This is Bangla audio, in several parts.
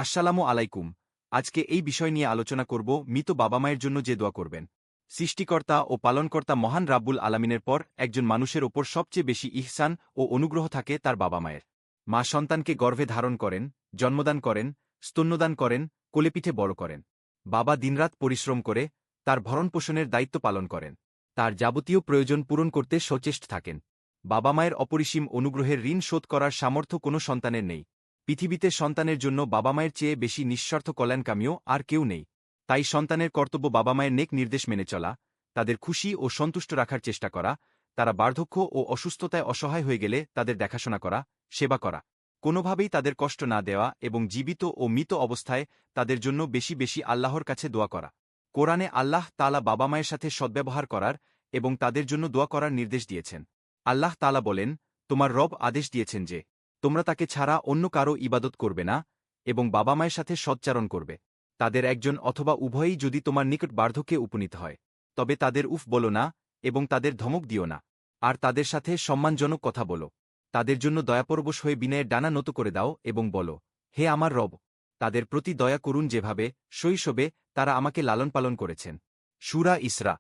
আসসালামু আলাইকুম। আজকে এই বিষয় নিয়ে আলোচনা করব মৃত বাবা মায়ের জন্য যে দোয়া করবেন। সৃষ্টিকর্তা ও পালনকর্তা মহান রাব্বুল আলামিনের পর একজন মানুষের ওপর সবচেয়ে বেশি ইহসান ও অনুগ্রহ থাকে তার বাবা মায়ের। মা সন্তানকে গর্ভে ধারণ করেন, জন্মদান করেন, স্তন্যদান করেন, কোলেপিঠে বড় করেন। বাবা দিনরাত পরিশ্রম করে তার ভরণপোষণের দায়িত্ব পালন করেন। তার যাবতীয় প্রয়োজন পূরণ করতে সচেষ্ট থাকেন। বাবা মায়ের অপরিসীম অনুগ্রহের ঋণ শোধ করার সামর্থ্য কোনো সন্তানের নেই। পৃথিবীতে সন্তানের জন্য বাবা মায়ের চেয়ে বেশি নিঃস্বার্থ কল্যাণকামীও আর কেউ নেই। তাই সন্তানের কর্তব্য বাবা মায়ের নেক নির্দেশ মেনে চলা, তাদের খুশি ও সন্তুষ্ট রাখার চেষ্টা করা, তারা বার্ধক্য ও অসুস্থতায় অসহায় হয়ে গেলে তাদের দেখাশোনা করা, সেবা করা, কোনোভাবেই তাদের কষ্ট না দেওয়া এবং জীবিত ও মৃত অবস্থায় তাদের জন্য বেশি বেশি আল্লাহর কাছে দোয়া করা। কোরআনে আল্লাহ তাআলা বাবা মায়ের সাথে সদ্ব্যবহার করার এবং তাদের জন্য দোয়া করার নির্দেশ দিয়েছেন। আল্লাহ তাআলা বলেন, তোমার রব আদেশ দিয়েছেন যে তোমরা তাকে ছাড়া অন্য কারো ইবাদত করবে না এবং বাবা মায়ের সাথে সচ্চারণ করবে। তাদের একজন অথবা উভয়ই যদি তোমার নিকট বার্ধক্যে উপনীত হয়, তবে তাদের উফ বলো না এবং তাদের ধমক দিও না। আর তাদের সাথে সম্মানজনক কথা বলো। তাদের জন্য দয়াপরবশ হয়ে বিনয়ের ডানা নত করে দাও এবং বলো, হে আমার রব, তাদের প্রতি দয়া করুন যেভাবে শৈশবে তারা আমাকে লালন পালন করেছেন। সূরা ইসরা।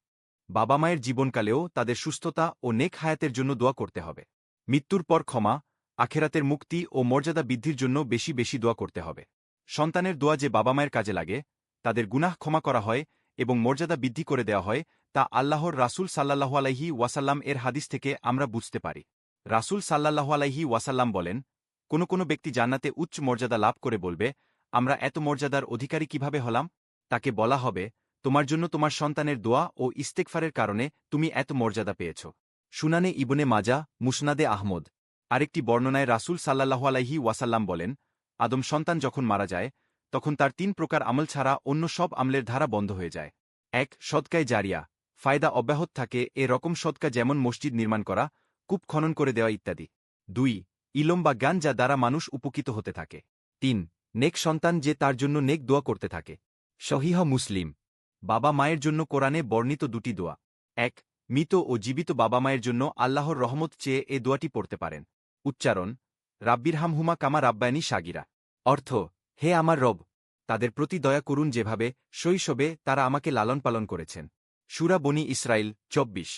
বাবা মায়ের জীবনকালেও তাদের সুস্থতা ও নেক হায়াতের জন্য দোয়া করতে হবে। মৃত্যুর পর ক্ষমা, আখেরাতের মুক্তি ও মর্যাদা বৃদ্ধির জন্য বেশি বেশি দোয়া করতে হবে। সন্তানের দোয়া যে বাবা মায়ের কাজে লাগে, তাদের গুনাহ ক্ষমা করা হয় এবং মর্যাদা বৃদ্ধি করে দেওয়া হয়, তা আল্লাহর রাসূল সাল্লাল্লাহু আলাইহি ওয়াসাল্লাম এর হাদিস থেকে আমরা বুঝতে পারি। রাসূল সাল্লাল্লাহু আলাইহি ওয়াসাল্লাম বলেন, কোনো ব্যক্তি জান্নাতে উচ্চ মর্যাদা লাভ করে বলবে, আমরা এত মর্যাদার অধিকারী কিভাবে হলাম? তাকে বলা হবে, তোমার জন্য তোমার সন্তানের দোয়া ও ইস্তেগফারের কারণে তুমি এত মর্যাদা পেয়েছ। সুনানে ইবনে মাজা, মুসনাদে আহমদ। আরেকটি বর্ণনায় রাসূল সাল্লাল্লাহু আলাইহি ওয়াসাল্লাম বলেন, আদম সন্তান যখন মারা যায়, তখন তার ৩ প্রকার আমল ছাড়া অন্য সব আমলের ধারা বন্ধ হয়ে যায়। ১. সদকায়ে জারিয়া, ফায়দা অব্যাহত থাকে এ রকম সদকা যেমন মসজিদ নির্মাণ করা, কূপ খনন করে দেওয়া ইত্যাদি। ২. ইলম বা জ্ঞান যা দ্বারা মানুষ উপকৃত হতে থাকে। ৩. নেক সন্তান যে তার জন্য নেক দোয়া করতে থাকে। সহিহ মুসলিম। বাবা মায়ের জন্য কোরআনে বর্ণিত দুটি দোয়া। ১. মৃত ও জীবিত বাবা মায়ের জন্য আল্লাহর রহমত চেয়ে এ দোয়াটি পড়তে পারেন। উচ্চারণ: রাব্বিরহামহুমা কামা রাব্বায়ানি সাগিরা। অর্থ: হে আমার রব, তাদের প্রতি দয়া করুন যেভাবে শৈশবে তারা আমাকে লালন পালন করেছেন। সূরা বনী ইসরাইল ২৪।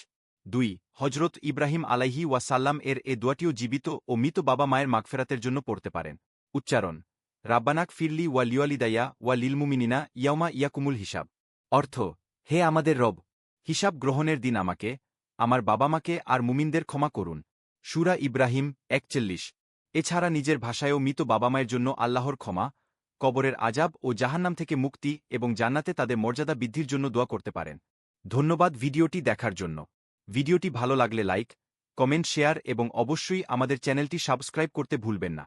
২. হজরত ইব্রাহিম আলাইহি ওয়াসাল্লাম এর এ দোয়াটিও জীবিত ও মৃত বাবা মায়ের মাগফেরাতের জন্য পড়তে পারেন। উচ্চারণ: রাব্বানাক ফিরলি ওয়া লিওয়ালিদাইয়া ওয়া লিলমুমিনিনা ইয়াউমা ইয়াকুমুল হিসাব। অর্থ: হে আমাদের রব, হিসাব গ্রহণের দিন আমাকে, আমার বাবা মাকে আর মুমিনদের ক্ষমা করুন। সূরা ইব্রাহিম ৪১। এছাড়া নিজের ভাষায়ও মৃত বাবা মায়ের জন্য আল্লাহর ক্ষমা, কবরের আযাব ও জাহান্নাম থেকে মুক্তি এবং জান্নাতে তাদের মর্যাদা বৃদ্ধির জন্য দোয়া করতে পারেন। ধন্যবাদ ভিডিওটি দেখার জন্য। ভিডিওটি ভালো লাগলে লাইক, কমেন্ট, শেয়ার এবং অবশ্যই আমাদের চ্যানেলটি সাবস্ক্রাইব করতে ভুলবেন না।